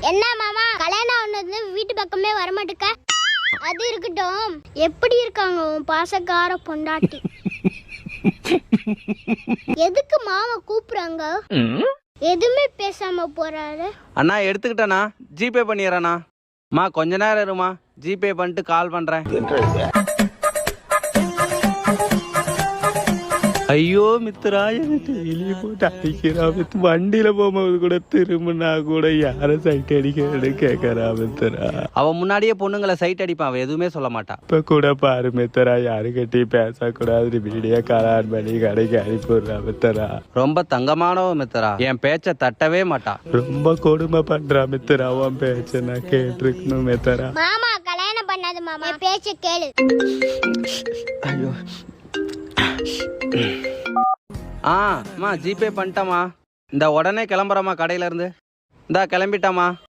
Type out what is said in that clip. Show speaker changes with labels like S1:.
S1: என்ன மாமா கல்யாணம் ஆனது வீட்டு பக்கமே வரமாட்டுக்க? அது இருக்கட்டும், எப்படி இருக்காங்க உன் பாசக்கார பொண்டாட்டி? எதுக்கு மாமா கூப்பிடுறாங்க? எதுவுமே பேசாம போறாரு.
S2: அண்ணா எடுத்துக்கிட்டேண்ணா, ஜிபே பண்ணிடுறேண்ணா. மா கொஞ்ச நேரம் இருமா, ஜிபே பண்ணிட்டு கால் பண்றேன். ஐயோ மித்ரா, எனக்கு வெளியே போட்டு அடிக்கிறா மித்து. வண்டியில போகும்போது கூட திரும்பினா கூட யார சைட் அடிக்கிறேன்னு கேட்கறா மித்ரா. அவன் முன்னாடியே பொண்ணுங்களை சைட் அடிப்பான், அவன் எதுவுமே சொல்ல மாட்டான். இப்ப கூட பாரு மித்ரா, யாரு கட்டி பேசக்கூடாது வீடியோ கால் பண்ணி கடைக்கு அனுப்பிடுறா மித்ரா. ரொம்ப தங்கமானவ மித்ரா, என் பேச்ச தட்டவே மாட்டான். ரொம்ப கொடுமை பண்றா மித்ரா, உன் பேச்ச நான் கேட்டிருக்கணும் மித்ரா.
S1: மாமா கல்யாணம் பண்ணாது மாமா, பேச்ச கேளு.
S2: ஐயோ அம்மா ஜிபே பண்ணிட்டமா. இந்த உடனே கிளம்புறமா கடையில இருந்து. இந்தா கிளம்பிட்டமா.